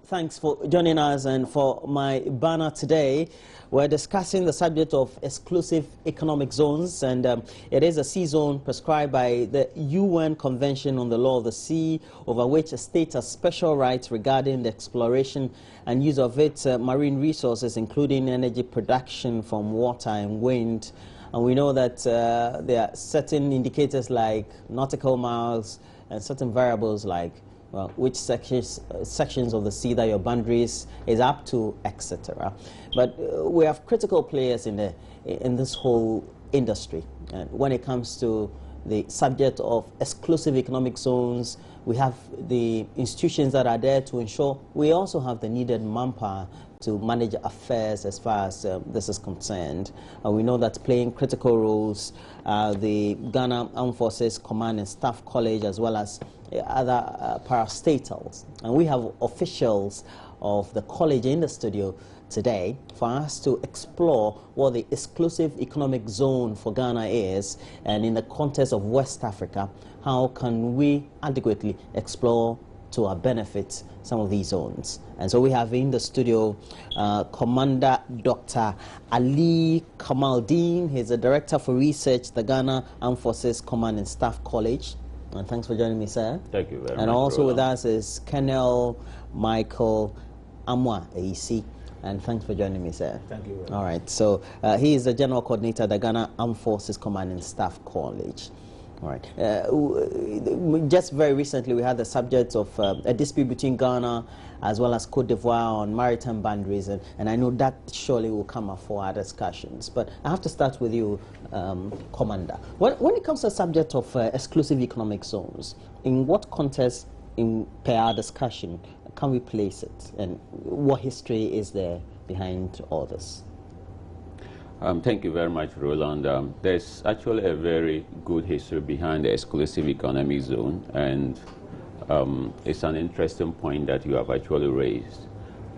Thanks for joining us. And for my banner today, we're discussing the subject of exclusive economic zones, and it is a sea zone prescribed by the UN Convention on the Law of the Sea, over which a state has special rights regarding the exploration and use of its marine resources, including energy production from water and wind. And we know that there are certain indicators like nautical miles and certain variables like which sections of the sea that your boundaries is up to, etc. But we have critical players in this whole industry. And when it comes to the subject of exclusive economic zones, we have the institutions that are there to ensure we also have the needed manpower to manage affairs as far as this is concerned. We know that playing critical roles, the Ghana Armed Forces Command and Staff College, as well as other parastatals. And we have officials of the college in the studio today for us to explore what the exclusive economic zone for Ghana is, and in the context of West Africa, how can we adequately explore to our benefit some of these zones. And so we have in the studio Commander Dr. Ali Kamaldeen. He's the Director for Research, the Ghana Armed Forces Command and Staff College. And thanks for joining me, sir. Thank you very much. And also with us is Colonel Michael Amwa, AEC. And thanks for joining me, sir. Thank you very much. All right, so he is the General Coordinator of the Ghana Armed Forces Command and Staff College. All right. Just very recently, we had the subject of a dispute between Ghana as well as Cote d'Ivoire on maritime boundaries, and I know that surely will come up for our discussions. But I have to start with you, Commander. When it comes to the subject of exclusive economic zones, in what context, per our discussion, can we place it, and what history is there behind all this? Thank you very much, Roland. There's actually a very good history behind the exclusive economic zone, and it's an interesting point that you have actually raised.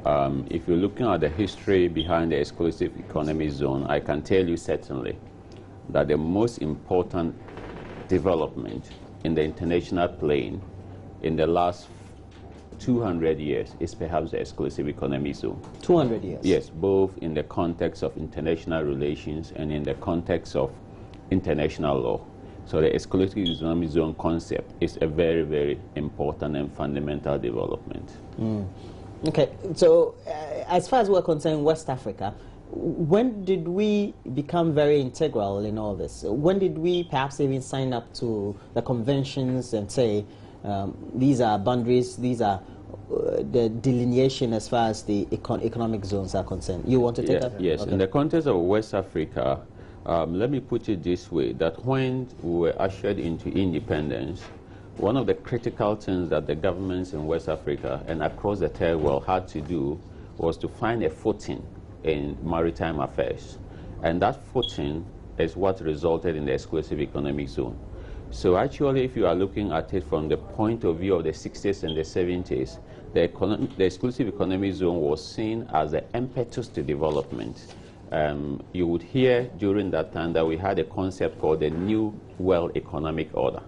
If you're looking at the history behind the exclusive economic zone, I can tell you certainly that the most important development in the international plane in the last 200 years is perhaps the exclusive economic zone. 200 years? Yes, both in the context of international relations and in the context of international law. So the exclusive economic zone concept is a very, very important and fundamental development. Okay, so as far as we're concerned, West Africa, when did we become very integral in all this? When did we perhaps even sign up to the conventions and say, these are boundaries, these are the delineation as far as the economic zones are concerned? You want to take that? Yes, okay. In the context of West Africa, let me put it this way, that when we were ushered into independence, one of the critical things that the governments in West Africa and across the third world had to do was to find a footing in maritime affairs. And that footing is what resulted in the exclusive economic zone. So actually, if you are looking at it from the point of view of the 60s and the 70s, the exclusive economic zone was seen as the impetus to development. You would hear during that time that we had a concept called the New World Economic Order.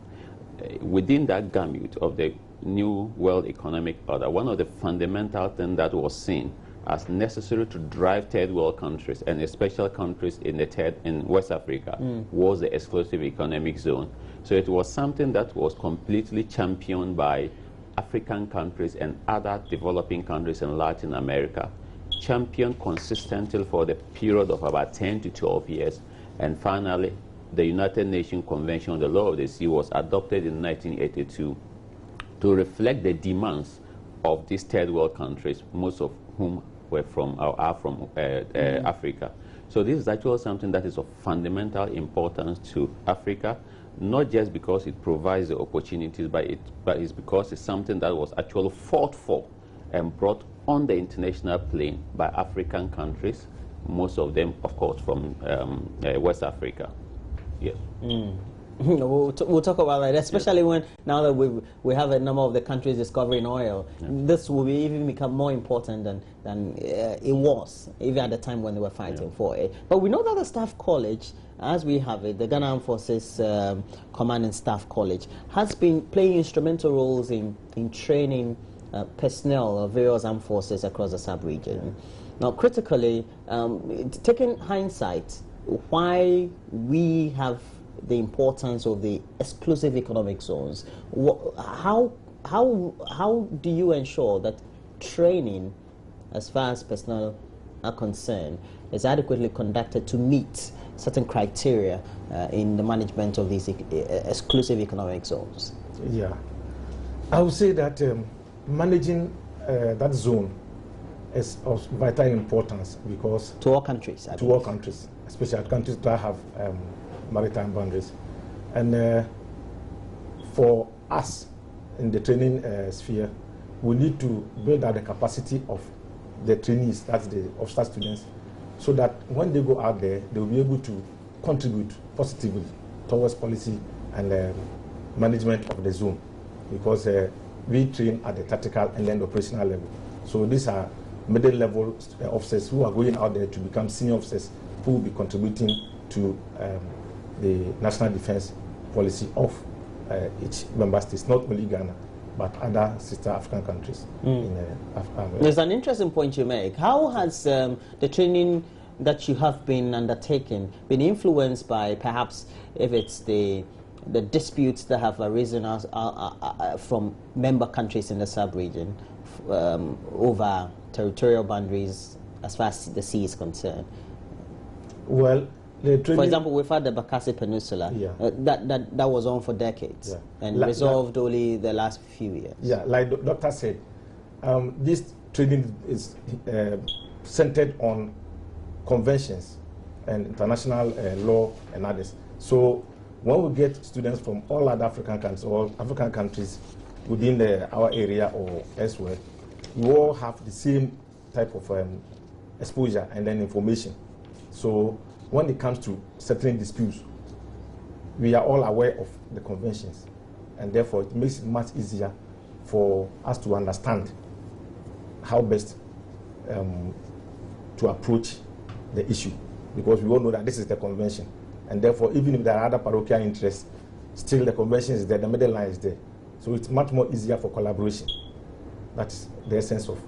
Within that gamut of the New World Economic Order, one of the fundamental things that was seen as necessary to drive third world countries, and especially countries in West Africa, was the exclusive economic zone. So it was something that was completely championed by African countries and other developing countries in Latin America, championed consistently for the period of about 10 to 12 years, and finally the United Nations Convention on the Law of the Sea was adopted in 1982 to reflect the demands of these third world countries, most of whom are from Africa. So this is actually something that is of fundamental importance to Africa, not just because it provides the opportunities, but it's because it's something that was actually fought for and brought on the international plane by African countries, most of them, of course, from West Africa. Yes. We'll talk about that, especially when now that we have a number of the countries discovering oil. This will even become more important than it was, even at the time when they were fighting for it. But we know that the Staff College, as we have it, the Ghana Armed Forces Command and Staff College, has been playing instrumental roles in training personnel of various armed forces across the sub-region. Now, critically, taking hindsight, why we have the importance of the exclusive economic zones, how do you ensure that training, as far as personnel are concerned, is adequately conducted to meet certain criteria in the management of these exclusive economic zones? Yeah, I would say that managing that zone is of vital importance, because to all countries, all countries, especially countries that have maritime boundaries, and for us in the training sphere, we need to build up the capacity of the trainees, that's the officer students, so that when they go out there, they will be able to contribute positively towards policy and management of the zone, because we train at the tactical and then the operational level. So these are middle level officers who are going out there to become senior officers who will be contributing to the national defense policy of each member state, not only Ghana, but other sister African countries. There's an interesting point you make. How has the training that you have been undertaking been influenced by, perhaps, if it's the disputes that have arisen from member countries in the sub-region over territorial boundaries as far as the sea is concerned? Well, for example, we've had the Bakassi Peninsula. Yeah. That was on for decades, yeah, and resolved only the last few years. Yeah, like the doctor said, this training is centered on conventions and international law and others. So when we get students from all other African countries, or African countries within our area or elsewhere, we all have the same type of exposure and then information. So when it comes to settling disputes, we are all aware of the conventions, and therefore it makes it much easier for us to understand how best to approach the issue, because we all know that this is the convention, and therefore even if there are other parochial interests, still the convention is there, the middle line is there. So it's much more easier for collaboration. That's the essence of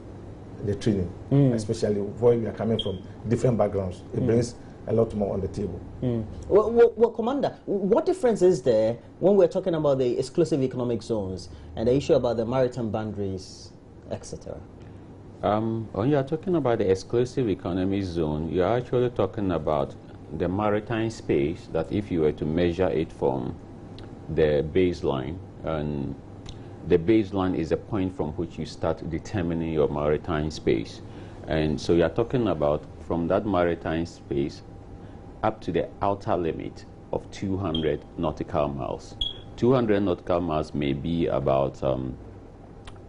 the training, especially where we are coming from different backgrounds. It brings a lot more on the table. Well, Commander, what difference is there when we're talking about the exclusive economic zones and the issue about the maritime boundaries, etc.? When you are talking about the exclusive economic zone, you are actually talking about the maritime space that, if you were to measure it from the baseline, and the baseline is a point from which you start determining your maritime space. And so you are talking about from that maritime space up to the outer limit of 200 nautical miles. 200 nautical miles may be about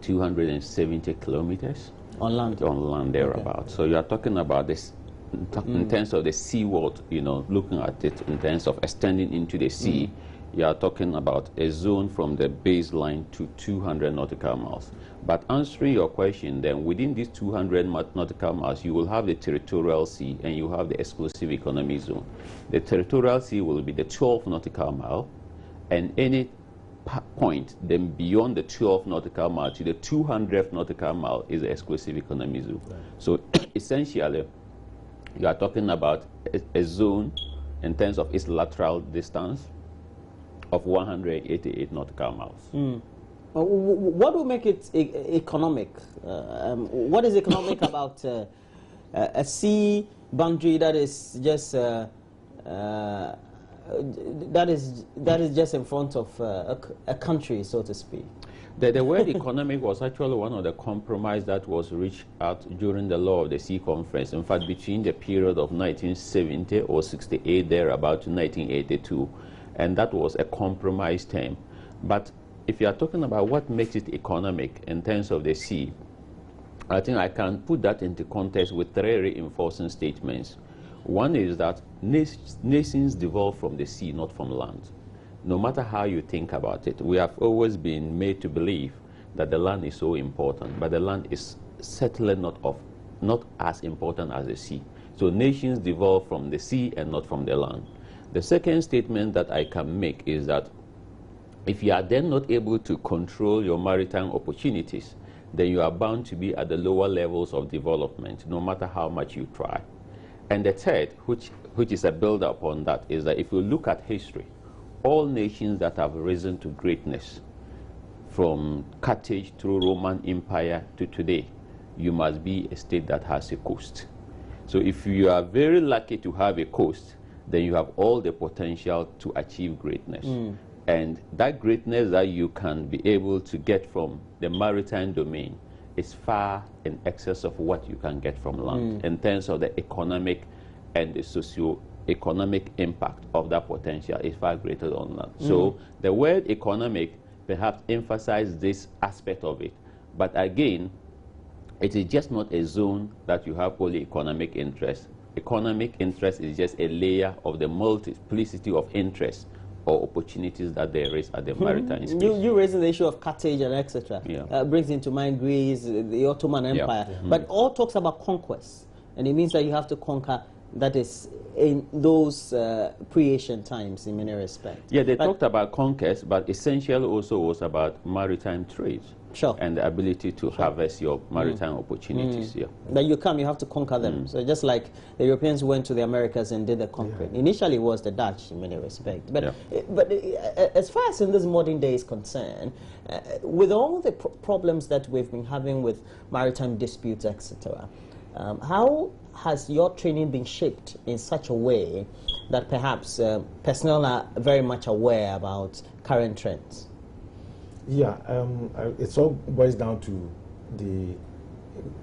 270 kilometers. On land? On land, thereabout. Okay. So you are talking about this in terms of the seaworld, looking at it in terms of extending into the sea. You are talking about a zone from the baseline to 200 nautical miles. But answering your question, then within these 200 nautical miles, you will have the territorial sea and you have the exclusive economic zone. The territorial sea will be the 12 nautical mile, and any point then beyond the 12 nautical mile to the 200th nautical mile is the exclusive economic zone. Right. So essentially, you are talking about a zone in terms of its lateral distance of 188 nautical miles. What will make it economic? What is economic about a sea boundary that is just that is just in front of a country, so to speak? The word economic was actually one of the compromise that was reached out during the Law of the Sea Conference. In fact, between the period of 1970 or 68 thereabout to 1982. And that was a compromise term. But if you are talking about what makes it economic in terms of the sea, I think I can put that into context with three reinforcing statements. One is that nations devolve from the sea, not from land. No matter how you think about it, we have always been made to believe that the land is so important, but the land is certainly not as important as the sea. So nations devolve from the sea and not from the land. The second statement that I can make is that if you are then not able to control your maritime opportunities, then you are bound to be at the lower levels of development, no matter how much you try. And the third, which is a build-up on that, is that if you look at history, all nations that have risen to greatness, from Carthage through Roman Empire to today, you must be a state that has a coast. So if you are very lucky to have a coast, then you have all the potential to achieve greatness. And that greatness that you can be able to get from the maritime domain is far in excess of what you can get from land in terms of the economic and the socio-economic impact of that potential is far greater on land. So the word economic perhaps emphasizes this aspect of it. But again, it is just not a zone that you have only economic interest. Economic interest is just a layer of the multiplicity of interests or opportunities that there is at the maritime space. You raising the issue of Carthage and etc. Brings into mind Greece, the Ottoman Empire, but all talks about conquest, and it means that you have to conquer. That is in those pre-Asian times in many respects. Yeah, they talked about conquest, but essentially also was about maritime trade. And the ability to harvest your maritime opportunities. That you have to conquer them. So just like the Europeans went to the Americas and did the conquering. Initially it was the Dutch in many respects. But, but as far as in this modern day is concerned, with all the problems that we've been having with maritime disputes, etc., how has your training been shaped in such a way that perhaps personnel are very much aware about current trends? Yeah, it all boils down to the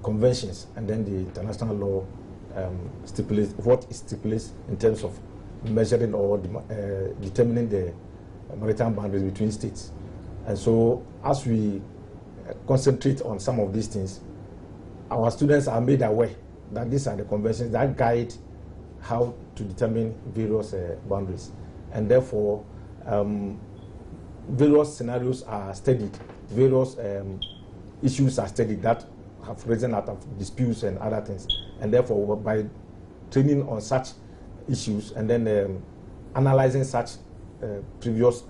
conventions and then the international law stipulates what it stipulates in terms of measuring or determining the maritime boundaries between states. And so as we concentrate on some of these things, our students are made aware that these are the conventions that guide how to determine various boundaries. And therefore, various scenarios are studied, various issues are studied that have risen out of disputes and other things. And therefore, by training on such issues and then analyzing such previous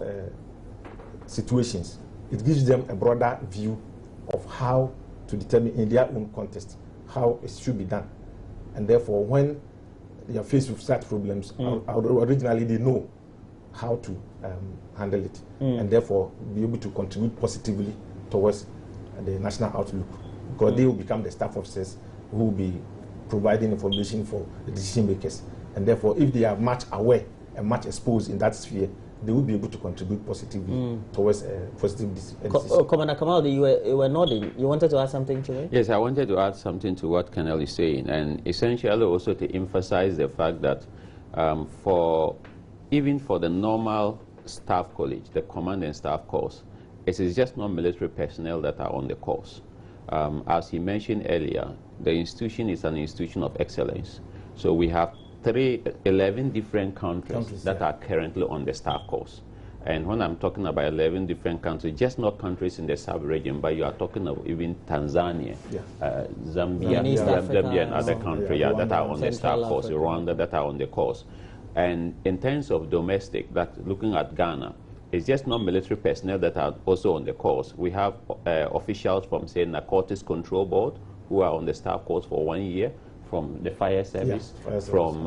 situations, it gives them a broader view of how to determine in their own context how it should be done. And therefore, when they are faced with such problems, originally they know how to handle it, and therefore be able to contribute positively towards the national outlook, because they will become the staff officers who will be providing information for the decision makers. And therefore, if they are much aware and much exposed in that sphere, they will be able to contribute positively towards positive decision. Commander Kamal, you were nodding. You wanted to add something to it? Yes, I wanted to add something to what Colonel is saying, and essentially also to emphasize the fact that even for the normal staff college, the command and staff course, it is just not military personnel that are on the course. As he mentioned earlier, the institution is an institution of excellence. So we have 11 different countries that are currently on the staff course. And when I'm talking about 11 different countries, just not countries in the sub-region, but you are talking of even Tanzania, Zambia and other countries that are on the staff course, Rwanda that are on the course. And in terms of domestic, looking at Ghana, it's just not military personnel that are also on the course. We have officials from, say, Narcotics Control Board who are on the staff course for 1 year, from the fire service, from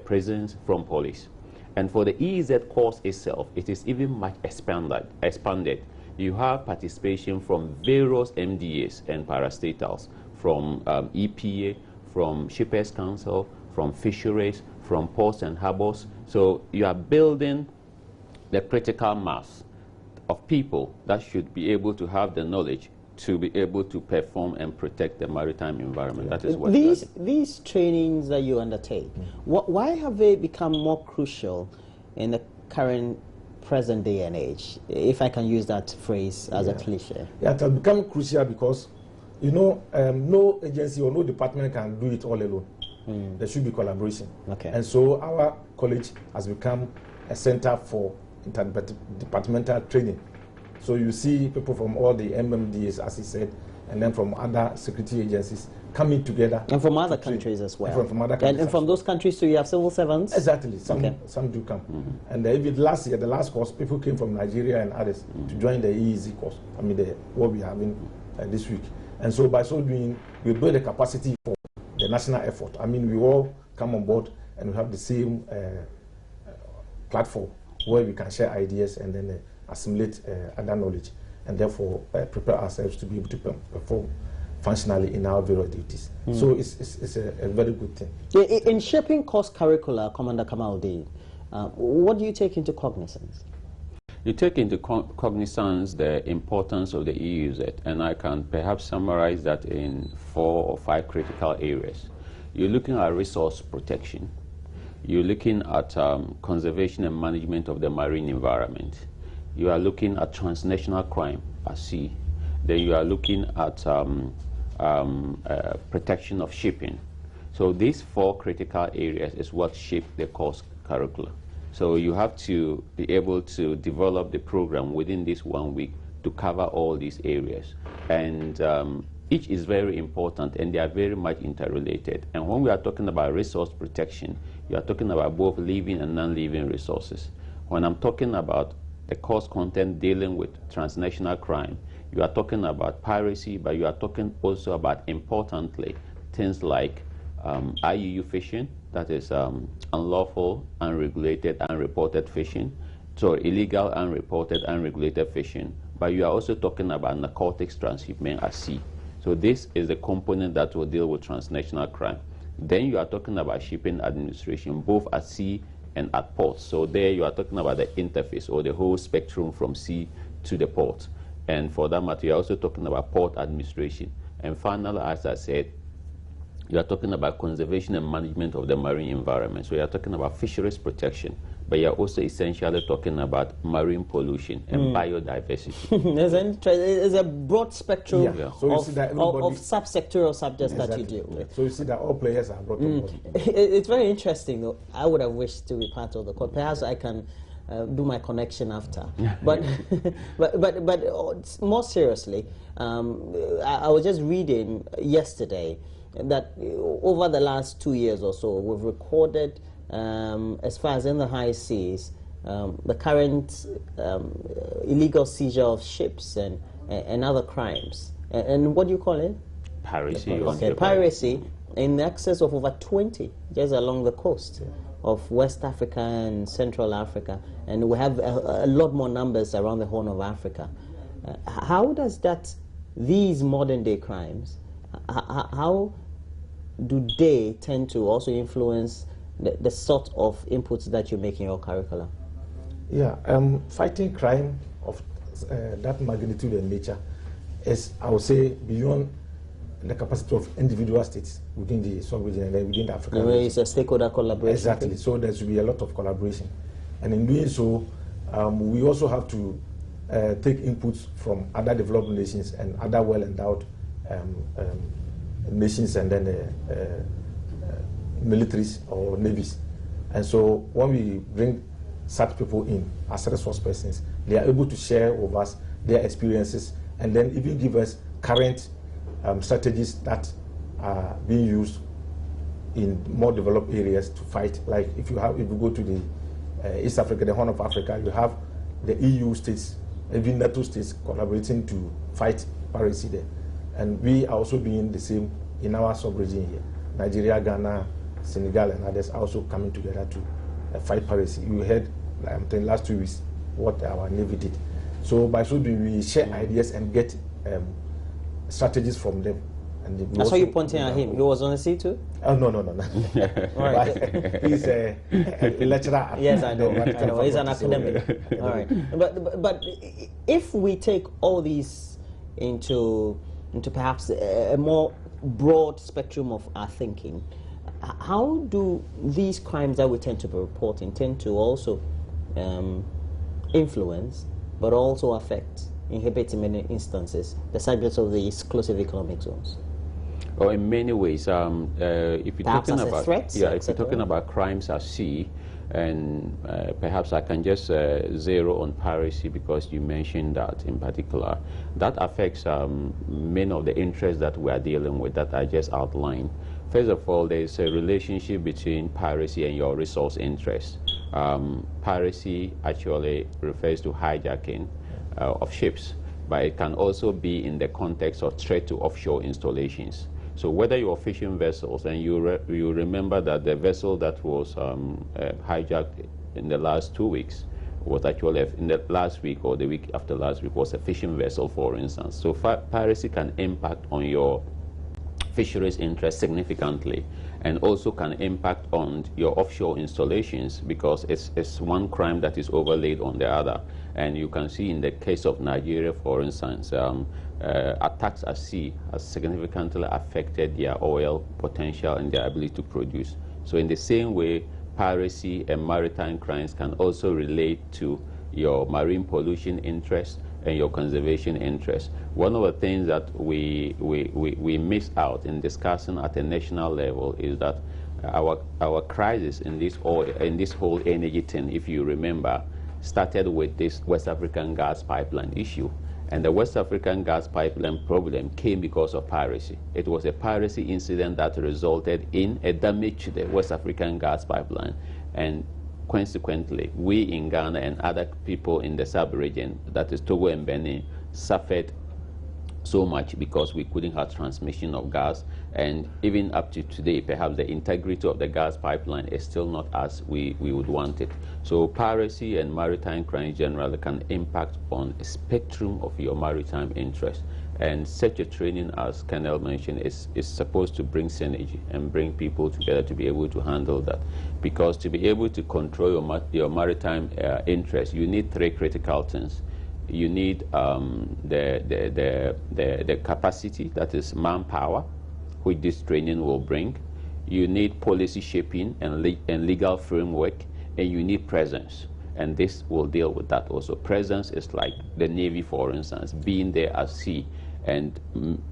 prisons, from police. And for the EEZ course itself, it is even much expanded. You have participation from various MDAs and parastatals, from EPA, from Shippers Council, from fisheries, from ports and harbors. So you are building the critical mass of people that should be able to have the knowledge to be able to perform and protect the maritime environment. That is what these trainings that you undertake, why have they become more crucial in the present day and age, if I can use that phrase as a cliche? Yeah, it has become crucial because, you know, no agency or no department can do it all alone. There should be collaboration. And so our college has become a center for interdepartmental training. So you see people from all the MMDs, as he said, and then from other security agencies coming together. And from other countries as well. And from other countries. And from those countries too, you have civil servants? Exactly. Some do come. And even last year, the last course, people came from Nigeria and others to join the EEZ course. I mean, what we're having this week. And so by so doing, we build a capacity for the national effort. I mean, we all come on board and we have the same platform where we can share ideas and then assimilate other knowledge, and therefore prepare ourselves to be able to perform functionally in our various duties. So it's a very good thing. In shaping course curricula, Commander Kamaldeen, what do you take into cognizance? You take into cognizance the importance of the EUZ, and I can perhaps summarize that in 4 or 5 critical areas. You're looking at resource protection. You're looking at conservation and management of the marine environment. You are looking at transnational crime at sea. Then you are looking at protection of shipping. So these 4 critical areas is what shape the course curricula. So you have to be able to develop the program within this 1 week to cover all these areas. And each is very important, and they are very much interrelated. And when we are talking about resource protection, you are talking about both living and non-living resources. When I'm talking about the course content dealing with transnational crime, you are talking about piracy, but you are talking also about, importantly, things like IUU fishing, that is unlawful, unregulated, unreported fishing, so illegal, unreported, unregulated fishing. But you are also talking about narcotics transshipment at sea. So this is the component that will deal with transnational crime. Then you are talking about shipping administration, both at sea and at ports. So there you are talking about the interface, or the whole spectrum from sea to the port. And for that matter, you are also talking about port administration. And finally, as I said, you are talking about conservation and management of the marine environment. So you are talking about fisheries protection, but you are also essentially talking about marine pollution and biodiversity. There's a broad spectrum So of subsectoral subjects that you deal with. So you see that all players are brought on board. It's very interesting, though. I would have wished to be part of the court. Perhaps I can do my connection after. But, but more seriously, I was just reading yesterday that over the last 2 years or so, we've recorded, as far as in the high seas, the current illegal seizure of ships and other crimes. And what do you call it? Piracy. Okay, piracy in excess of over 20 just along the coast of West Africa and Central Africa. And we have a lot more numbers around the Horn of Africa. How does these modern day crimes, how do they tend to also influence the sort of inputs that you make in your curriculum? Yeah, fighting crime of that magnitude and nature is, I would say, beyond the capacity of individual states within the sub-region and within the African region. It's a stakeholder collaboration. Exactly, so there should be a lot of collaboration. And in doing so, we also have to take inputs from other developed nations and other well-endowed nations, and then militaries or navies. And so when we bring such people in as resource persons, they are able to share with us their experiences and then even give us current strategies that are being used in more developed areas to fight. Like if you go to the East Africa, the Horn of Africa, you have the EU states, even NATO states collaborating to fight piracy there. And we are also doing the same in our sub-region here. Nigeria, Ghana, Senegal, and others are also coming together to fight piracy. You heard, the last 2 weeks, what our Navy did. So by so doing, we share ideas and get strategies from them. And I saw you pointing at him. He was on the sea too? Oh, no. All right. He's a lecturer. Yes, I know. He's an academic. All right. But if we take all these into perhaps a more broad spectrum of our thinking, how do these crimes that we tend to be reporting tend to also influence, but also affect, inhibit in many instances, the subjects of the exclusive economic zones? Well, in many ways, if you're Perhaps talking as about threats, if you're talking about crimes at sea, and perhaps I can just zero on piracy because you mentioned that in particular. That affects many of the interests that we are dealing with that I just outlined. First of all, there is a relationship between piracy and your resource interests. Piracy actually refers to hijacking of ships. but it can also be in the context of threat to offshore installations. So whether you're fishing vessels, and you remember that the vessel that was hijacked in the last 2 weeks was actually in the last week or the week after last week was a fishing vessel, for instance. So piracy can impact on your fisheries interest significantly, and also can impact on your offshore installations, because it's one crime that is overlaid on the other. And you can see in the case of Nigeria, for instance, attacks at sea has significantly affected their oil potential and their ability to produce. So in the same way, piracy and maritime crimes can also relate to your marine pollution interests and your conservation interests. One of the things that we miss out in discussing at a national level is that our crisis in this whole energy thing, if you remember, started with this West African gas pipeline issue. And the West African gas pipeline problem came because of piracy. It was a piracy incident that resulted in a damage to the West African gas pipeline. And consequently, we in Ghana and other people in the sub-region, that is Togo and Benin, suffered so much because we couldn't have transmission of gas. And even up to today, perhaps the integrity of the gas pipeline is still not as we would want it. So piracy and maritime crime generally can impact on a spectrum of your maritime interests. And such a training, as Colonel mentioned, is supposed to bring synergy and bring people together to be able to handle that. Because to be able to control your maritime interests, you need three critical things. You need the capacity, that is manpower, which this training will bring. You need policy shaping and legal framework, and you need presence. And this will deal with that also. Presence is like the Navy, for instance, being there at sea and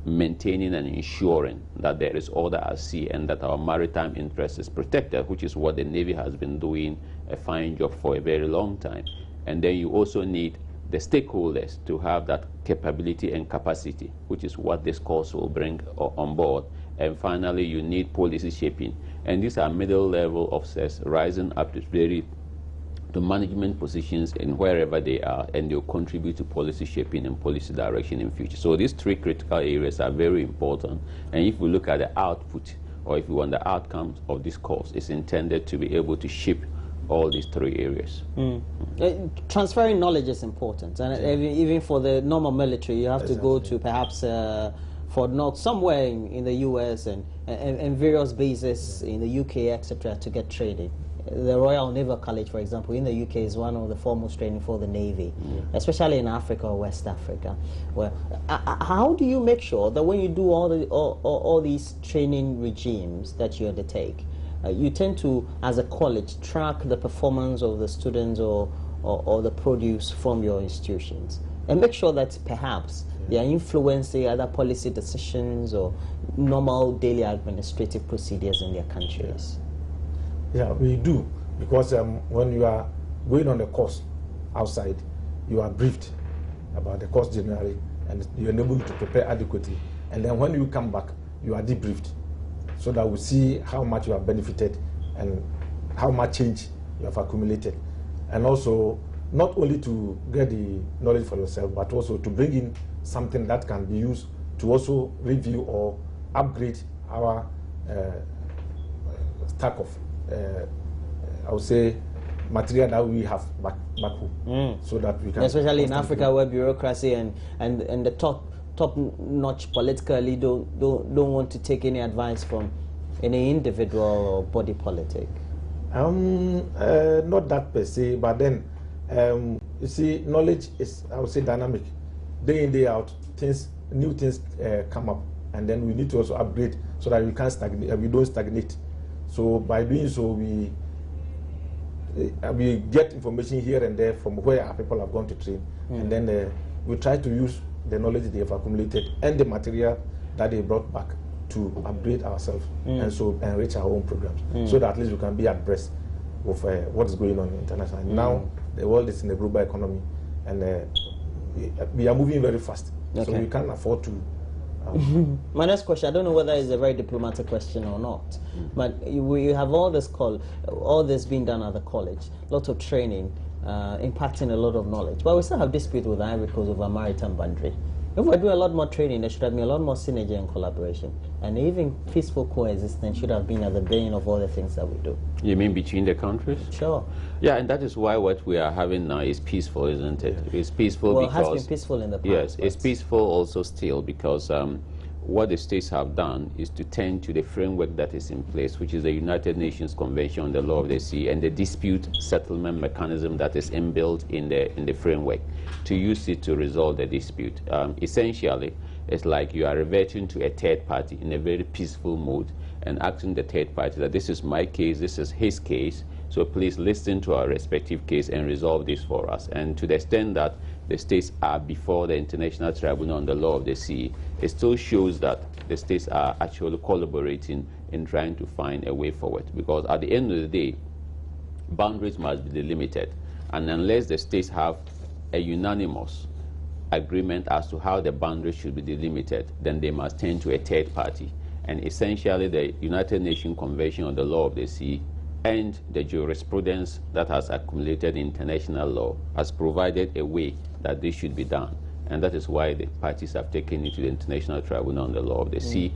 maintaining and ensuring that there is order at sea and that our maritime interest is protected, which is what the Navy has been doing a fine job for a very long time. And then you also need the stakeholders to have that capability and capacity, which is what this course will bring on board. And finally, you need policy shaping. And these are middle level officers rising up to management positions in wherever they are, and they'll contribute to policy shaping and policy direction in future. So these three critical areas are very important. And if we look at the output, or if we want the outcomes of this course, it's intended to be able to shape all these three areas. Transferring knowledge is important, and even for the normal military, you have to go to perhaps Fort Knox, somewhere in the US and various bases in the UK, etc., to get training. The Royal Naval College, for example, in the UK is one of the foremost training for the Navy, especially in Africa or West Africa. Well, how do you make sure that when you do all these training regimes that you undertake, you tend to, as a college, track the performance of the students or the produce from your institutions, and make sure that perhaps they are influencing other policy decisions or normal daily administrative procedures in their countries? Yeah, we do, because when you are going on a course outside, you are briefed about the course generally, and you're able to prepare adequately. And then when you come back, you are debriefed, so that we see how much you have benefited and how much change you have accumulated. And also, not only to get the knowledge for yourself, but also to bring in something that can be used to also review or upgrade our stack of, I would say, material that we have back home, so that we can... Especially in Africa, where bureaucracy and the top-notch politically don't want to take any advice from any individual or body politic. Not that per se, but then you see, knowledge is, I would say, dynamic. Day in, day out, new things come up, and then we need to also upgrade so that we can't stagnate. We don't stagnate. So by doing so, we get information here and there from where our people have gone to train, and then we try to use the knowledge they have accumulated and the material that they brought back to upgrade ourselves and so enrich our own programs, so that at least we can be abreast of what is going on internationally. Now the world is in a global economy, and we are moving very fast, so we can't afford to. My next question, I don't know whether it's a very diplomatic question or not, but you have all this being done at the college, lots of training. impacting a lot of knowledge. But we still have dispute with Ivory Coast over maritime boundary. If we do a lot more training, there should have been a lot more synergy and collaboration. And even peaceful coexistence should have been at the brain of all the things that we do. You mean between the countries? Sure. Yeah, and that is why what we are having now is peaceful, isn't it? It's peaceful well, because... it has been peaceful in the past. Yes, it's peaceful also still because what the states have done is to tend to the framework that is in place, which is the United Nations Convention on the Law of the Sea and the dispute settlement mechanism that is inbuilt in the framework, to use it to resolve the dispute. Essentially, it's like you are reverting to a third party in a very peaceful mode and asking the third party that this is my case, this is his case, so please listen to our respective case and resolve this for us. And to the extent that the states are before the International Tribunal on the Law of the Sea, it still shows that the states are actually collaborating in trying to find a way forward. Because at the end of the day, boundaries must be delimited. And unless the states have a unanimous agreement as to how the boundaries should be delimited, then they must turn to a third party. And essentially, the United Nations Convention on the Law of the Sea and the jurisprudence that has accumulated in international law has provided a way that this should be done. And that is why the parties have taken it to the International Tribunal on the Law of the Sea.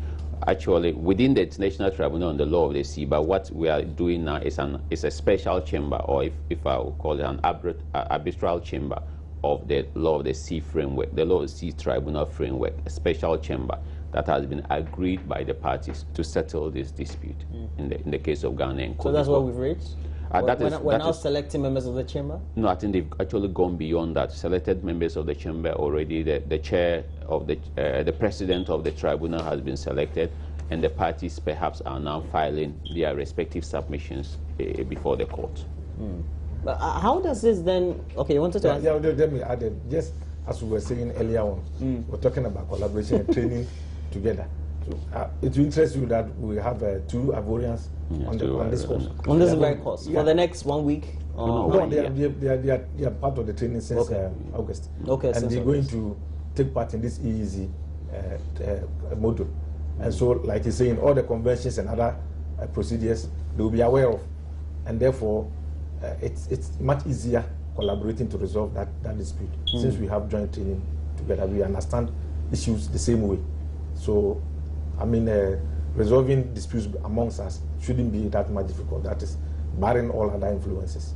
Actually, within the International Tribunal on the Law of the Sea, but what we are doing now is a special chamber, or if I will call it an arbitral chamber of the Law of the Sea framework, the Law of the Sea Tribunal framework, a special chamber that has been agreed by the parties to settle this dispute in the case of Ghana and Cote d'Ivoire. So that's what we've reached? We're now selecting members of the chamber? No, I think they've actually gone beyond that. Selected members of the chamber already. The chair of the president of the tribunal has been selected, and the parties perhaps are now filing their respective submissions before the court. But how does this then? Okay, you wanted to ask? Yeah, let me add it. Just as we were saying earlier on, we're talking about collaboration and training together. So it will interest you that we have 2 Ivorians on this course. On this very course for the next 1 week. No, they are part of the training since August. Okay, and they're going to take part in this EEZ module. And so, like you're saying, all the conventions and other procedures they will be aware of, and therefore it's much easier collaborating to resolve that dispute. Since we have joint training together, we understand issues the same way. So, I mean, resolving disputes amongst us shouldn't be that much difficult. That is, barring all other influences.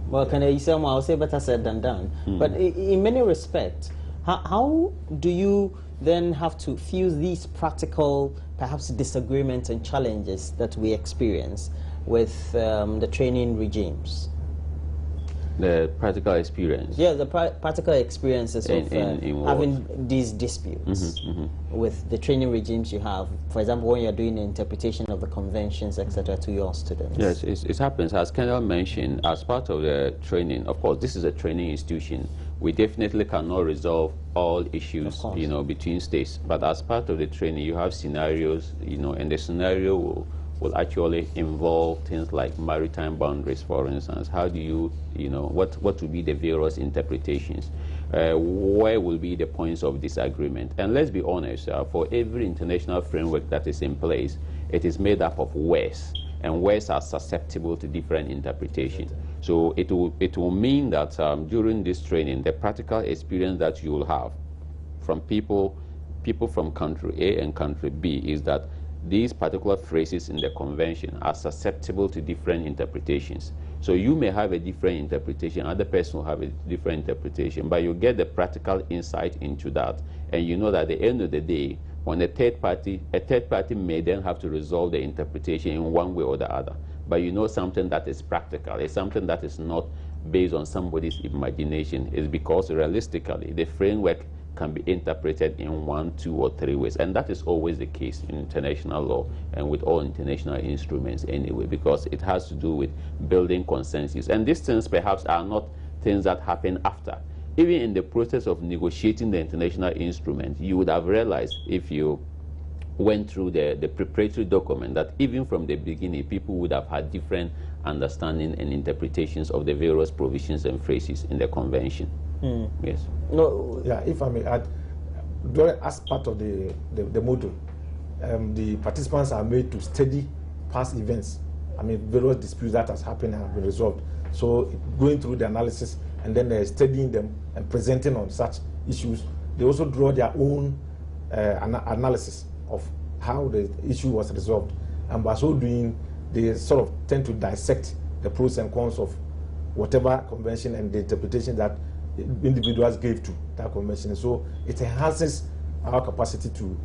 Well, can I say more? I'll say better said than done. But in many respects, how do you then have to fuse these practical, perhaps disagreements and challenges that we experience with the training regimes? The practical experience. Yeah, the practical experiences of having these disputes with the training regimes you have. For example, when you're doing the interpretation of the conventions, etc., to your students. Yes, it happens. As Kendall mentioned, as part of the training, of course, this is a training institution. We definitely cannot resolve all issues, between states. But as part of the training, you have scenarios, and the scenario will actually involve things like maritime boundaries, for instance. How do you, what will be the various interpretations? Where will be the points of disagreement? And let's be honest, for every international framework that is in place, it is made up of words, and words are susceptible to different interpretation. So it will mean that during this training, the practical experience that you will have from people from country A and country B is that these particular phrases in the convention are susceptible to different interpretations. So you may have a different interpretation, other person will have a different interpretation, but you get the practical insight into that, and you know that at the end of the day, when a third party may then have to resolve the interpretation in one way or the other, but you know something that is practical, it's something that is not based on somebody's imagination, is because realistically the framework can be interpreted in 1, 2, or 3 ways. And that is always the case in international law and with all international instruments anyway, because it has to do with building consensus. And these things perhaps are not things that happen after. Even in the process of negotiating the international instrument, you would have realized, if you went through the preparatory document, that even from the beginning, people would have had different understanding and interpretations of the various provisions and phrases in the convention. Yes. No. Yeah, if I may add, as part of the module, the participants are made to study past events. I mean, various disputes that has happened and have been resolved. So going through the analysis and then studying them and presenting on such issues, they also draw their own analysis of how the issue was resolved. And by so doing, they sort of tend to dissect the pros and cons of whatever convention and the interpretation that individuals gave to that convention. So it enhances our capacity to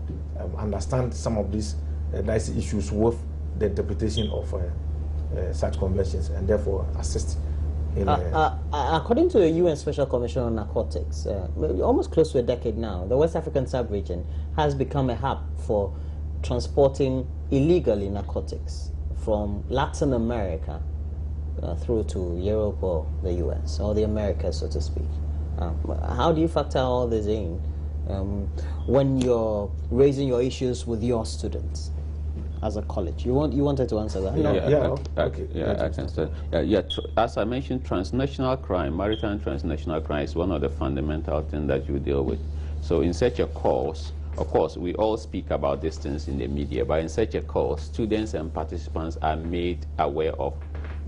understand some of these dicey issues with the interpretation of such conventions, and therefore assist in... according to the UN Special Commission on Narcotics, almost close to a decade now, the West African sub-region has become a hub for transporting illegally narcotics from Latin America through to Europe or the US, or the Americas, so to speak. How do you factor all this in when you're raising your issues with your students as a college? You wanted to answer that? I can say. As I mentioned, transnational crime, maritime transnational crime is one of the fundamental things that you deal with. So in such a course, of course, we all speak about these things in the media, but in such a course, students and participants are made aware of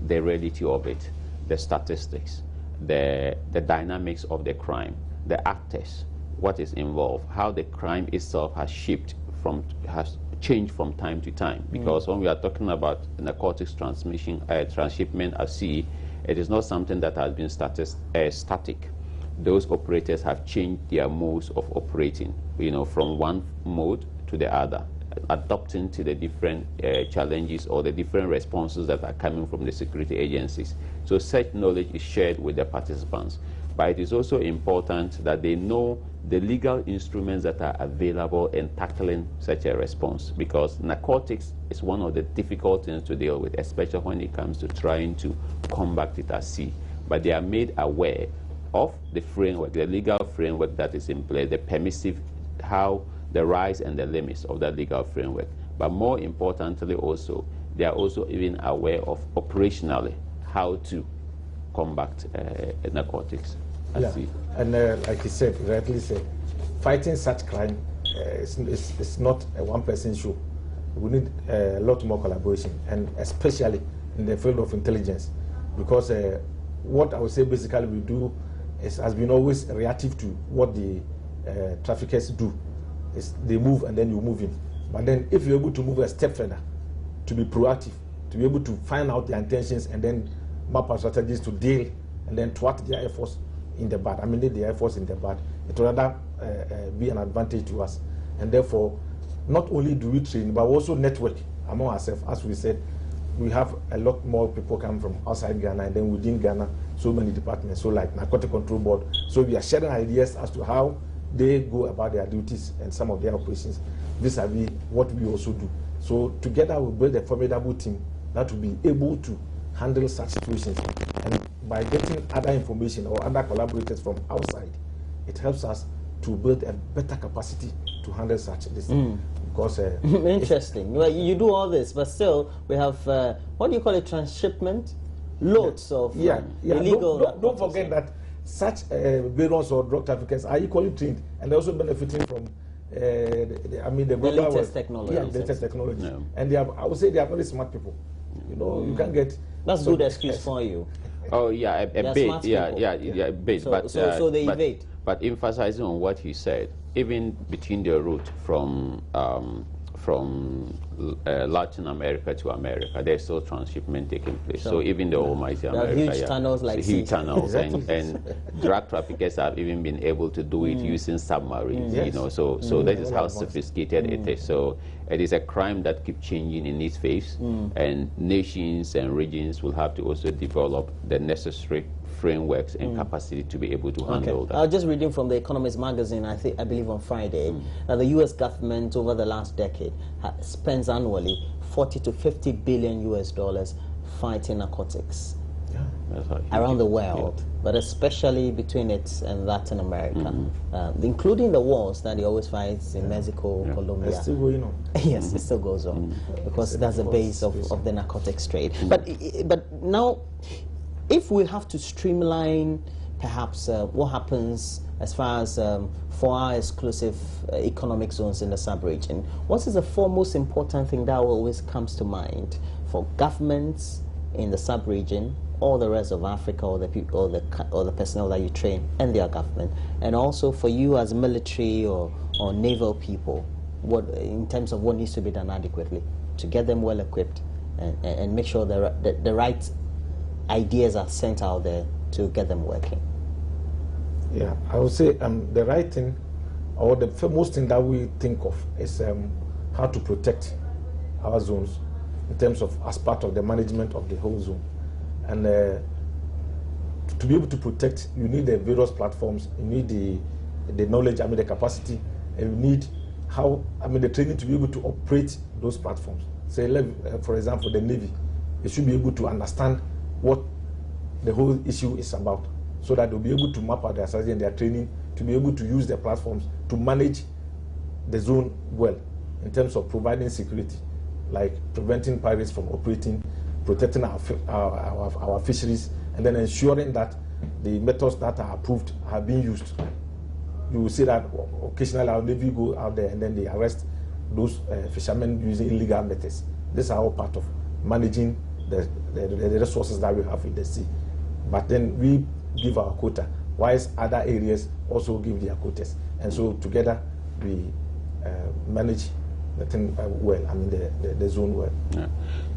the reality of it, the statistics, the dynamics of the crime, the actors, what is involved, how the crime itself has changed from time to time. Because when we are talking about narcotics transshipment at sea, it is not something that has been static. Those operators have changed their modes of operating, from one mode to the other, adapting to the different challenges or the different responses that are coming from the security agencies. So such knowledge is shared with the participants. But it is also important that they know the legal instruments that are available in tackling such a response, because narcotics is one of the difficult things to deal with, especially when it comes to trying to combat it at sea. But they are made aware of the framework, the legal framework that is in place, the permissive, how the rise and the limits of that legal framework. But more importantly also, they are also even aware of operationally how to combat narcotics at sea. And like you said, rightly said, fighting such crime is not a one-person show. We need a lot more collaboration, and especially in the field of intelligence, because what I would say basically we do has been always reactive to what the traffickers do. They move and then you move in. But then if you're able to move a step further, to be proactive, to be able to find out their intentions and then map out strategies to deal and then thwart their efforts in the bad, their efforts in the bad, it will rather be an advantage to us. And therefore, not only do we train, but also network among ourselves. As we said, we have a lot more people come from outside Ghana, and then within Ghana, so many departments, so like Narcotic Control Board. So we are sharing ideas as to how they go about their duties and some of their operations vis-a-vis what we also do. So together we build a formidable team that will be able to handle such situations. And by getting other information or other collaborators from outside, it helps us to build a better capacity to handle such this. Because interesting. Well, you do all this, but still we have what do you call it? Transshipment, loads of illegal. Don't forget that such barons or drug traffickers are equally trained, and they're also benefiting from the latest technology. Yeah, the latest technology. Yeah. And I would say they are very smart people. You can get. That's good excuse for you. Oh yeah, a bit. A bit. So they evade. But emphasizing on what he said, even between the route from Latin America to America, there's still transshipment taking place. So even the almighty America, huge tunnels like huge tunnels, and drug traffickers have even been able to do it using submarines. Yes. So that is how sophisticated it is. So it is a crime that keeps changing in its face, and nations and regions will have to also develop the necessary frameworks and capacity to be able to handle that. I was just reading from the Economist magazine, I believe on Friday, that the U.S. government over the last decade spends annually $40 to $50 billion US fighting narcotics around the world, but especially between it and Latin America, including the wars that he always fights in Mexico, Colombia. It's still going on. Yes, it still goes on because that's the base of the narcotics trade. But now, if we have to streamline perhaps what happens as far as for our exclusive economic zones in the sub-region, what is the foremost important thing that always comes to mind for governments in the sub-region, or the rest of Africa, or the people, or the personnel that you train, and their government, and also for you as military or naval people, what in terms of what needs to be done adequately to get them well equipped and make sure the right ideas are sent out there to get them working. Yeah, I would say the right thing, or the most thing that we think of is how to protect our zones in terms of as part of the management of the whole zone. And to be able to protect, you need the various platforms, you need the knowledge, the capacity, and you need the training to be able to operate those platforms. Say, for example, the Navy, it should be able to understand what the whole issue is about, so that they'll be able to map out their strategy and their training to be able to use their platforms to manage the zone well in terms of providing security, like preventing pirates from operating, protecting our fisheries, and then ensuring that the methods that are approved are being used. You will see that occasionally our Navy go out there and then they arrest those fishermen using illegal methods. These are all part of managing the resources that we have in the sea. But then we give our quota, whilst other areas also give their quotas. And so together we manage the thing well, the zone well. Yeah.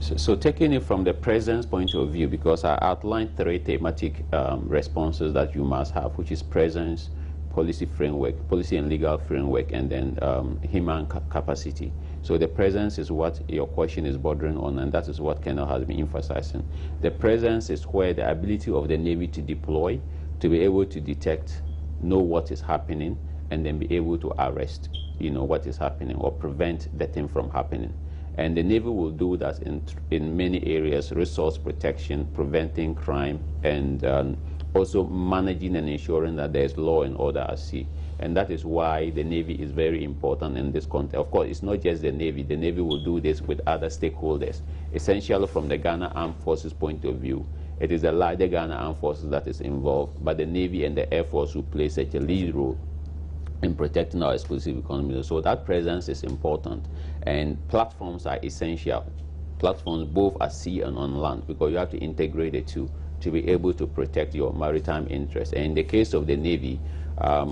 So taking it from the presence point of view, because I outlined 3 thematic responses that you must have, which is presence, policy framework, policy and legal framework, and then human capacity. So the presence is what your question is bordering on, and that is what Colonel has been emphasizing. The presence is where the ability of the Navy to deploy, to be able to detect, know what is happening, and then be able to arrest, what is happening or prevent the thing from happening. And the Navy will do that in many areas: resource protection, preventing crime, and also managing and ensuring that there's law and order at sea. And that is why the Navy is very important in this context. Of course, it's not just the Navy. The Navy will do this with other stakeholders. Essentially, from the Ghana Armed Forces point of view, it is the larger Ghana Armed Forces that is involved, but the Navy and the Air Force will play such a lead role in protecting our exclusive economy. So that presence is important, and platforms are essential. Platforms both at sea and on land, because you have to integrate the two to be able to protect your maritime interests. And in the case of the Navy,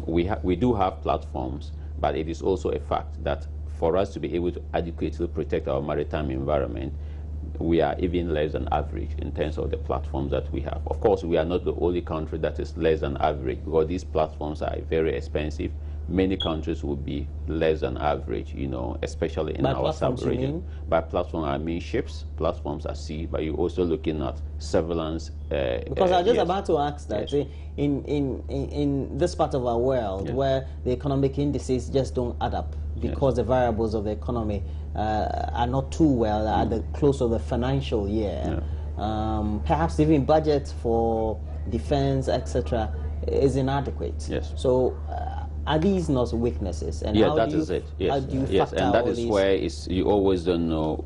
we do have platforms, but it is also a fact that for us to be able to adequately protect our maritime environment, we are even less than average in terms of the platforms that we have. Of course, we are not the only country that is less than average, because these platforms are very expensive. Many countries will be less than average, especially in our sub-region. By platform, I mean ships, platforms at sea, but you're also looking at surveillance. Because I was just about to ask that, yes. In this part of our world, yes, where the economic indices just don't add up, because, yes, the variables of the economy are not too well at the close of the financial year, perhaps even budget for defense, etc., is inadequate. Yes. So are these not weaknesses? And yeah, that is it. Yes, how do you yes, and that is these? where you always don't know,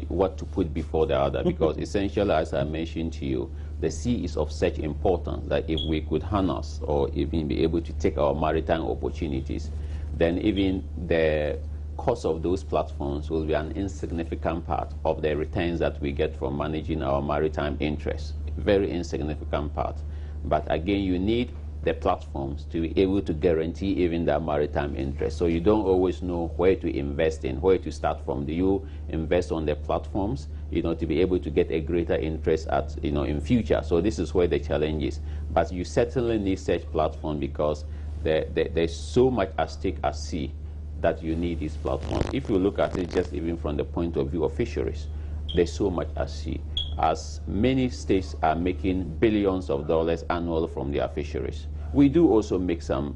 what to put before the other, because essentially, as I mentioned to you, the sea is of such importance that if we could harness or even be able to take our maritime opportunities, then even the cost of those platforms will be an insignificant part of the returns that we get from managing our maritime interests. Very insignificant part. But again, you need the platforms to be able to guarantee even that maritime interest. So you don't always know where to invest in, where to start from. Do you invest on the platforms, to be able to get a greater interest at, in future? So this is where the challenge is. But you certainly need such platform, because there's so much at stake at sea that you need these platforms. If you look at it just even from the point of view of fisheries, there's so much at sea. As many states are making billions of dollars annually from their fisheries, we do also make some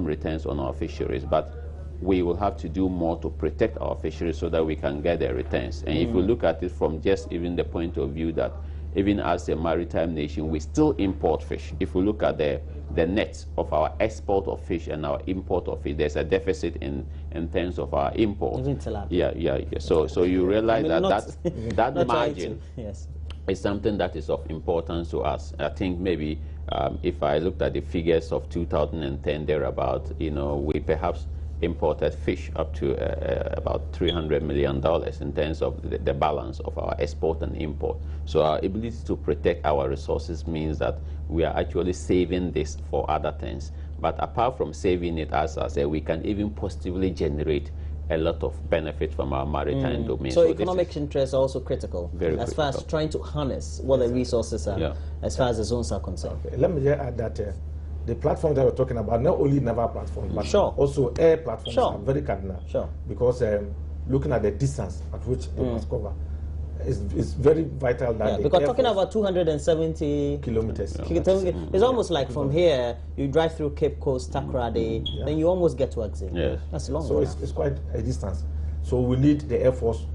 returns on our fisheries, but we will have to do more to protect our fisheries so that we can get the returns. And if you look at it from just even the point of view that even as a maritime nation, we still import fish. If we look at the net of our export of fish and our import of fish, there's a deficit in terms of our import. Yeah. So you realize that margin, yes, is something that is of importance to us. I think maybe if I looked at the figures of 2010 thereabout, we perhaps imported fish up to about $300 million in terms of the balance of our export and import. So our ability to protect our resources means that we are actually saving this for other things. But apart from saving it, as I said, we can even positively generate a lot of benefit from our maritime domain. So economic interests are also critical as far as trying to harness what the resources are, as far as the zones are concerned. Okay. Let me just add that the platforms that we're talking about, not only naval platforms, but also air platforms are very cardinal. Because looking at the distance at which they must cover, it's very vital that because talking about 270 kilometers. It's almost like from here, you drive through Cape Coast, Takoradi, then you almost get to Axim. Yes. That's long. So it's quite a distance. So we need the Air Force.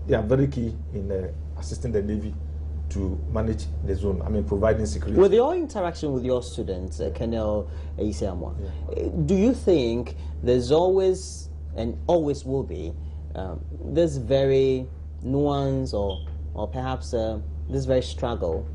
They are very key in assisting the Navy to manage the zone. I mean, providing security. With your interaction with your students, Colonel Isiamwa, do you think there's always, and always will be, this very nuance or perhaps this very struggle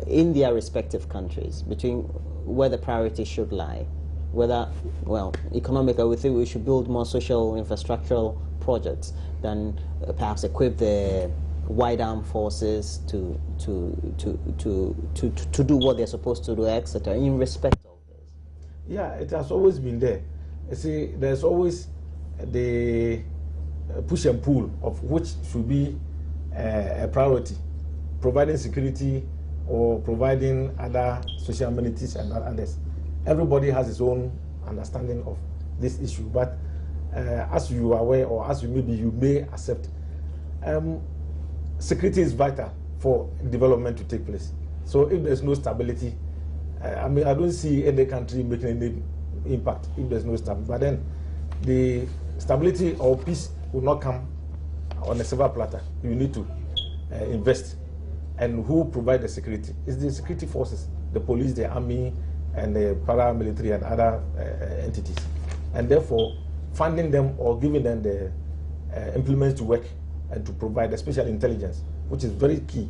in their respective countries between where the priority should lie? Whether, well, economically, we think we should build more social infrastructural projects than perhaps equip the white armed forces to do what they're supposed to do, etc. In respect of this. Yeah, it has always been there. You see, there's always the push and pull of which should be a priority, providing security or providing other social amenities and others. Everybody has his own understanding of this issue, but as you are aware, or as you may accept, security is vital for development to take place. So if there's no stability, I mean, I don't see any country making any impact if there's no stability. But then the stability or peace will not come on a silver platter. You need to invest. And who provide the security? It's the security forces, the police, the army, and the paramilitary and other entities. And therefore, funding them or giving them the implements to work and to provide, especially intelligence, which is very key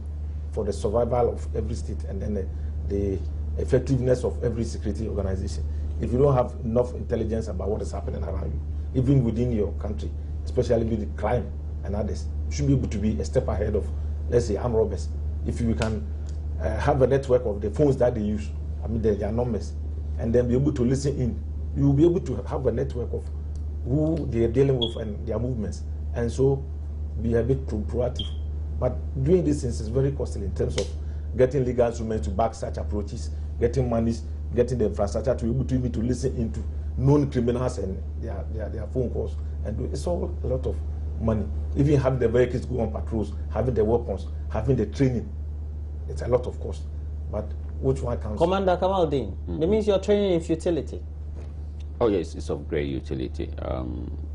for the survival of every state and then the effectiveness of every security organization. If you don't have enough intelligence about what is happening around you, even within your country, especially with crime and others, you should be able to be a step ahead of, let's say, armed robbers. If you can have a network of the phones that they use, I mean, they are numbers, and then be able to listen in, you will be able to have a network of who they are dealing with and their movements, and so be a bit proactive. But doing these things is very costly in terms of getting legal instruments to back such approaches, getting money, getting the infrastructure to be able to listen into known criminals and their phone calls. And it's all a lot of money. Even having the vehicles go on patrols, having the weapons, having the training, it's a lot of cost. But which one counts? Commander Kamaldeen, that means you're training in futility. Oh yes, it's of great utility.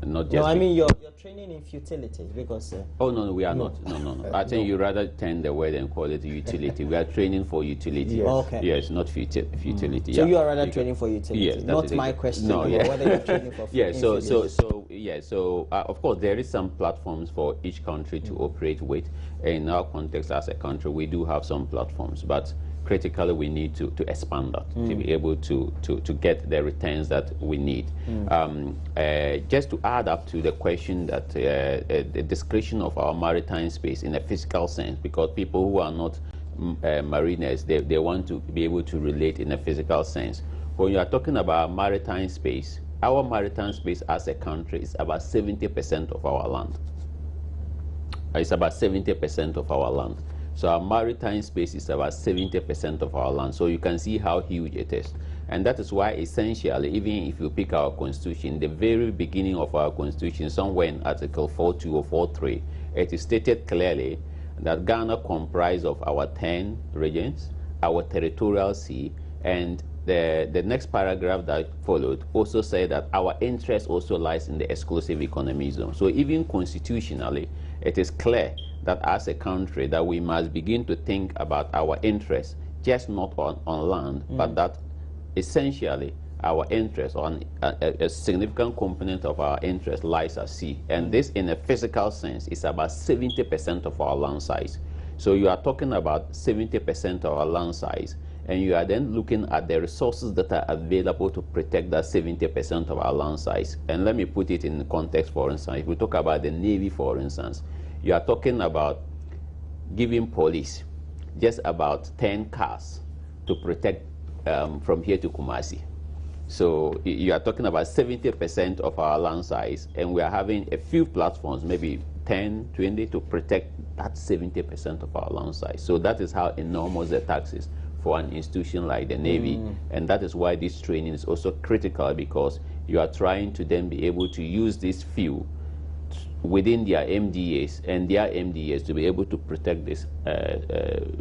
Not just. No, I mean you're training in futility because. Oh no, we are not. No. I think you rather turn the word and call it utility. We are training for utility. Yes. Okay. Yes, not futility. So you are rather training for utility. Yes, not my question. No, yeah. Whether you're training for. Yeah. So of course there is some platforms for each country to operate with. In our context as a country, we do have some platforms, but critically we need to expand that to be able to get the returns that we need. Just to add up to the question that the description of our maritime space in a physical sense, because people who are not mariners, they want to be able to relate in a physical sense. When you are talking about maritime space, our maritime space as a country is about 70% of our land. It's about 70% of our land. So our maritime space is about 70% of our land. So you can see how huge it is. And that is why essentially, even if you pick our constitution, the very beginning of our constitution, somewhere in Article 42 or 43, it is stated clearly that Ghana comprises of our 10 regions, our territorial sea, and the next paragraph that followed also said that our interest also lies in the exclusive economic zone. So even constitutionally, it is clear that as a country that we must begin to think about our interests, just not on land, but that essentially our interest on a significant component of our interest lies at sea. And this in a physical sense is about 70% of our land size. So you are talking about 70% of our land size. and you are then looking at the resources that are available to protect that 70% of our land size. And let me put it in context, for instance, if we talk about the Navy, for instance, you are talking about giving police just about 10 cars to protect from here to Kumasi. So you are talking about 70% of our land size, and we are having a few platforms, maybe 10, 20, to protect that 70% of our land size. So that is how enormous the tax is for an institution like the Navy. And that is why this training is also critical, because you are trying to then be able to use this fuel within their MDAs and their MDAs to be able to protect this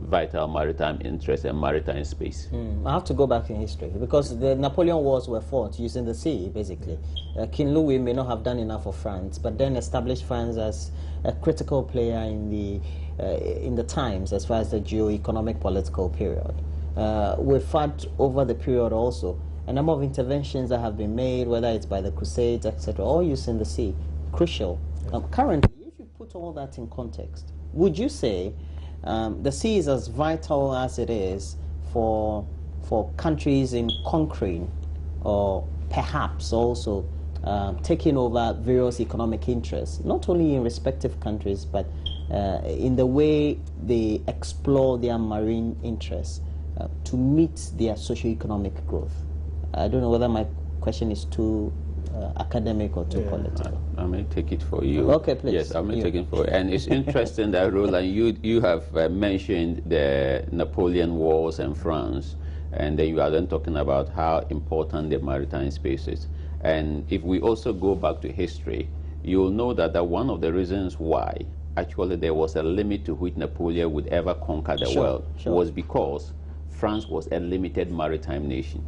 vital maritime interest and maritime space. I have to go back in history, because the Napoleon Wars were fought using the sea, basically. King Louis may not have done enough for France, but then established France as a critical player in the times as far as the geo-economic political period. We've fought over the period also a number of interventions that have been made, whether it's by the Crusades, etc., all using the sea. Crucial. Currently, if you put all that in context, would you say the sea is as vital as it is for countries in conquering, or perhaps also taking over various economic interests, not only in respective countries, but in the way they explore their marine interests to meet their socio-economic growth? I don't know whether my question is too academic or too political. I may take it for you. Okay, please. Yes, I may take it for you. And it's interesting that, Roland, you have mentioned the Napoleon Wars and France, and then you are then talking about how important the maritime space is. And if we also go back to history, you'll know that one of the reasons why actually there was a limit to which Napoleon would ever conquer the world was because France was a limited maritime nation.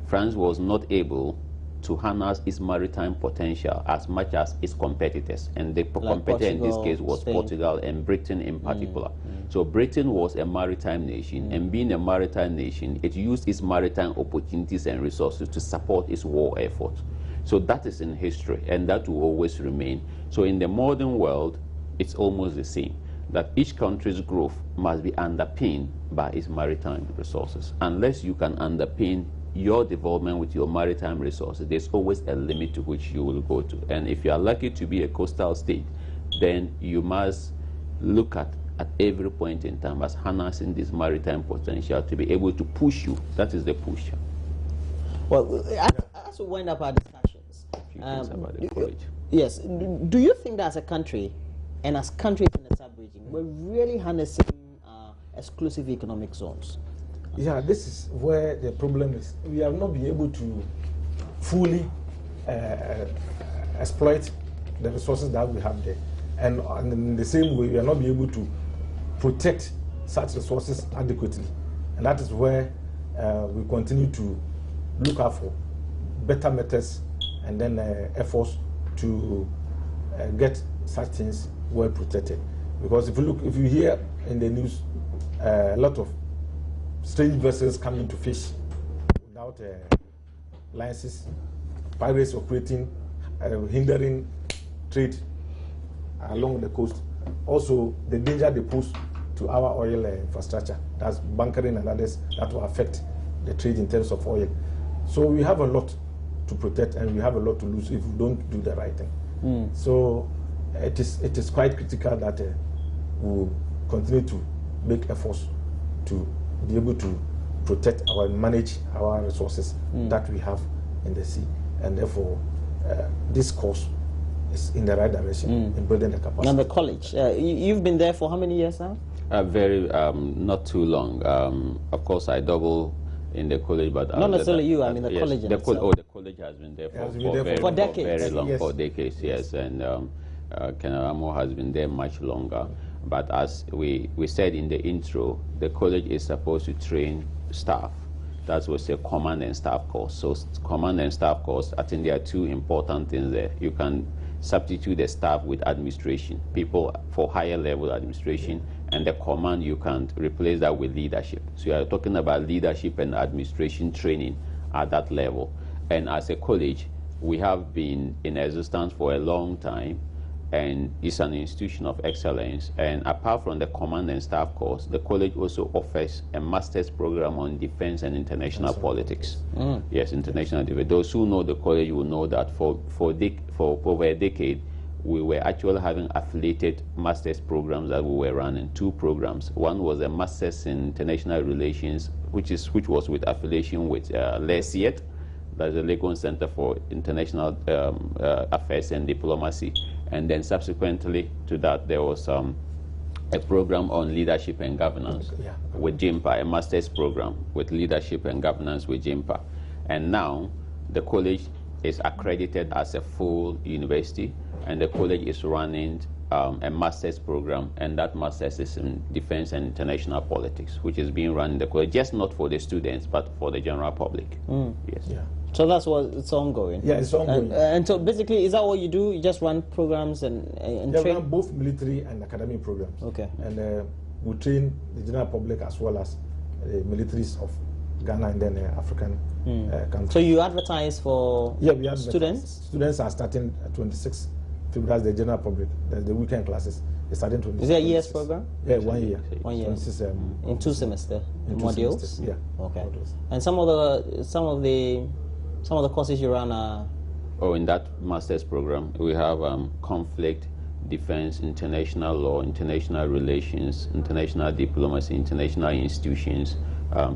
France was not able to harness its maritime potential as much as its competitors, and the competitor in this case was Spain, Portugal, and Britain in particular. So Britain was a maritime nation, and being a maritime nation, it used its maritime opportunities and resources to support its war effort. So that is in history, and that will always remain. So in the modern world, it's almost the same, that each country's growth must be underpinned by its maritime resources. Unless you can underpin your development with your maritime resources, there's always a limit to which you will go to. And if you are lucky to be a coastal state, then you must look at every point in time as harnessing this maritime potential to be able to push you. That is the push. Well, as we wind up our discussions, about the college. Yes, do you think that as a country, and as countries in the sub-region, we're really harnessing exclusive economic zones? Yeah, this is where the problem is. We have not been able to fully exploit the resources that we have there. And in the same way, we are not being able to protect such resources adequately. And that is where we continue to look out for better methods and then efforts to get such things well protected. Because if you hear in the news a lot of strange vessels coming to fish without licenses, pirates operating, hindering trade along the coast. Also, the danger they pose to our oil infrastructure, that's bunkering and others, that will affect the trade in terms of oil. So we have a lot to protect, and we have a lot to lose if we don't do the right thing. So it is quite critical that we'll continue to make efforts to be able to protect and manage our resources that we have in the sea. And therefore, this course is in the right direction in building the capacity. And the college, you've been there for how many years now? Not too long. Of course, I double in the college, but not necessarily you. I mean the college. The college has been there for decades. Very long, for decades. Yes, and Kenaramo has been there much longer. But as we said in the intro, the college is supposed to train staff. That was a command and staff course. So command and staff course, I think there are two important things there. You can substitute the staff with administration, people for higher level administration, and the command, you can replace that with leadership. So you are talking about leadership and administration training at that level. And as a college, we have been in existence for a long time, and it's an institution of excellence. And apart from the command and staff course, the college also offers a master's program on defense and international politics. Yes, international defense. Those who know the college will know that for over a decade, we were actually having affiliated master's programs that we were running, 2 programs. One was a master's in international relations, which was with affiliation with LECIET, that's the Lagos Center for International Affairs and Diplomacy. And then subsequently to that, there was a program on leadership and governance with JIMPA, a master's program with leadership and governance with JIMPA. And now the college is accredited as a full university, and the college is running a master's program, and that master's is in defense and international politics, which is being run in the college, just not for the students, but for the general public. Yes. Yeah. So that's what it's ongoing. Yeah, it's ongoing. And so basically, is that what you do? You just run programs and Yeah, we train? run both military and academic programs. Okay. And we train the general public as well as the militaries of Ghana and then African countries. So you advertise for we advertise. students? Students are starting at 26 February. That's the general public. That's the weekend classes. They're starting 26. Is it a year's program? Yeah, 1 year. 1 year. 26, In 2 semester in 2 modules? semesters, yeah. Okay. Modules. And some of the courses you run are... Oh, in that master's program, we have conflict, defense, international law, international relations, international diplomacy, international institutions.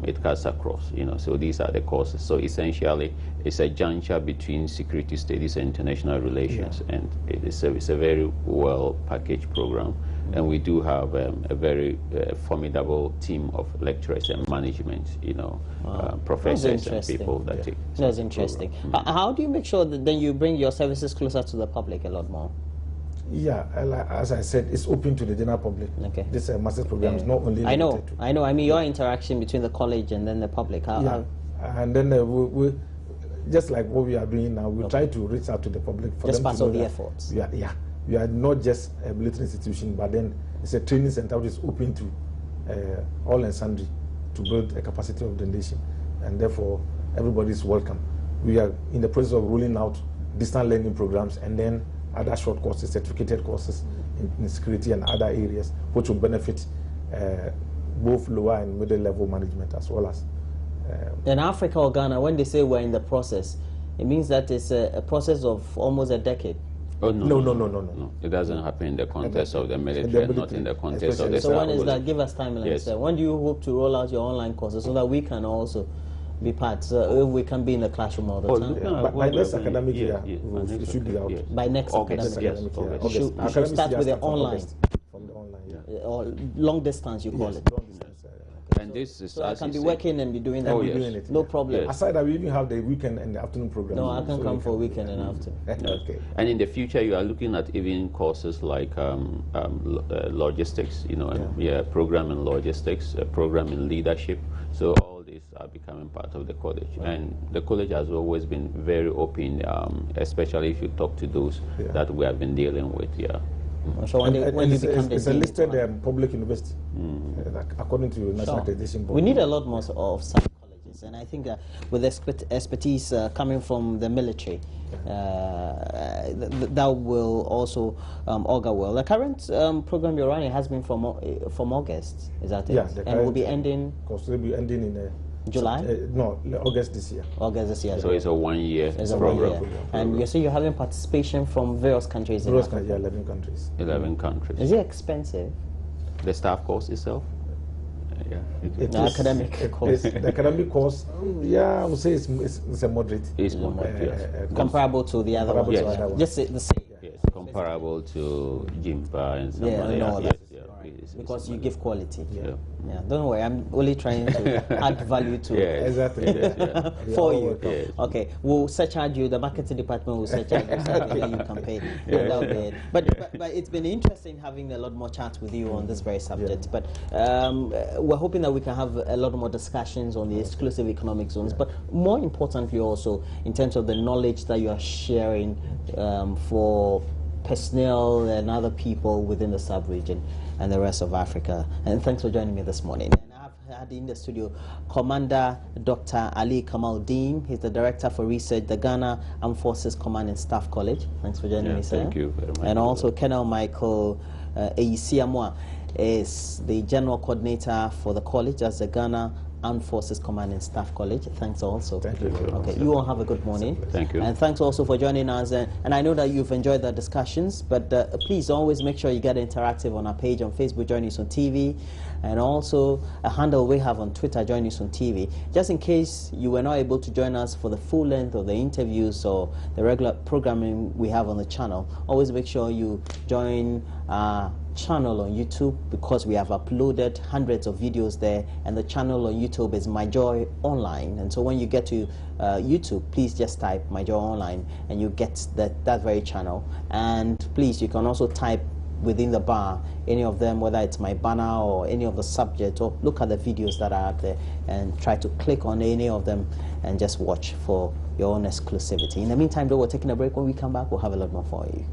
It cuts across, so these are the courses. So essentially, it's a juncture between security studies and international relations, and it's a very well packaged program. And we do have a very formidable team of lecturers and management, professors and people that take. That's interesting. How do you make sure that then you bring your services closer to the public a lot more? Yeah, as I said, it's open to the general public. Okay. This master's program is not only I know. limited to. I mean, your interaction between the college and then the public. And then we just like what we are doing now, we try to reach out to the public for Just them part to know of the that efforts. we are not just a military institution, but then it's a training center which is open to all and sundry to build a capacity of the nation, and therefore everybody is welcome. We are in the process of rolling out distance learning programs and then other short courses, certificated courses in security and other areas, which will benefit both lower and middle level management as well as. In Africa or Ghana, when they say we're in the process, it means that it's a process of almost a decade. Oh, No. It doesn't happen in the context of the military, not in the context of the So when is staff that? Give us timelines. Yes. When do you hope to roll out your online courses so that we can also be part, so we can be in the classroom all the time? By next academic year, it should be out. Yes. By next August, academic yes, year. August. You should start with the online. From the online, Or long distance, you call it. Long distance, And this is, So I as can you be say, working and be doing that. Oh, yes. doing it, No yeah. problem. Yes. Aside that, we even have the weekend and the afternoon program. No, I can So come you for a weekend and after. Okay. And in the future, you are looking at even courses like logistics, program in logistics, a program in leadership. So all these are becoming part of the college. And the college has always been very open, especially if you talk to those that we have been dealing with. Yeah. So when you become the it's a dean, listed public university, according to National Accreditation Board. we need a lot more of such colleges, and I think that with expertise coming from the military, that will also augur well. The current program you're running has been from August, is that it? Yeah, and will be ending. Course will be ending in July? No, August this year. August this year. So it's a 1 year It's a program. 1 year. And you say you're having participation from various countries in Africa. 11 countries. 11 countries. Is it expensive? The staff course itself? Yeah. It The is- academic course. The academic course, I would say it's a moderate. It's moderate, yes. Comparable to the other Comparable ones. to right? other ones. Just the same. Yes, comparable to JIMPA and some Yeah, other. no, Yes, that's yeah. It's Because you moderate. give quality. Yeah. Yeah, don't worry. I'm only trying to add value to Yeah, Exactly. yes, yeah. for Yeah, you. yes. Okay, we'll surcharge you. The marketing department will surcharge you, so that you can pay. Yeah, that'll be it. But it's been interesting having a lot more chats with you on this very subject. But we're hoping that we can have a lot more discussions on the exclusive economic zones. But more importantly, also in terms of the knowledge that you are sharing for personnel and other people within the sub-region and the rest of Africa. And thanks for joining me this morning. And I've had in the studio Commander Dr. Ali Kamaldeen. He's the Director for Research, the Ghana Armed Forces Command and Staff College. Thanks for joining me, sir. Thank you very much. And also Colonel Michael Eisiamwa is the General Coordinator for the college as the Ghana Armed Forces Command and Staff College. Thanks also. Thank you very much. Okay, you all have a good morning. Thank you. And thanks also for joining us. And I know that you've enjoyed the discussions, but please always make sure you get interactive on our page on Facebook, Join Us on TV, and also a handle we have on Twitter, Join Us on TV. Just in case you were not able to join us for the full length of the interviews or the regular programming we have on the channel, always make sure you join our channel on YouTube, because we have uploaded hundreds of videos there, and the channel on YouTube is My Joy Online. And so when you get to YouTube, please just type My Joy Online and you get that very channel. And please, you can also type within the bar any of them, whether it's my banner or any of the subject, or look at the videos that are out there and try to click on any of them and just watch for your own exclusivity. In the meantime, though, we're taking a break. When we come back, we'll have a lot more for you.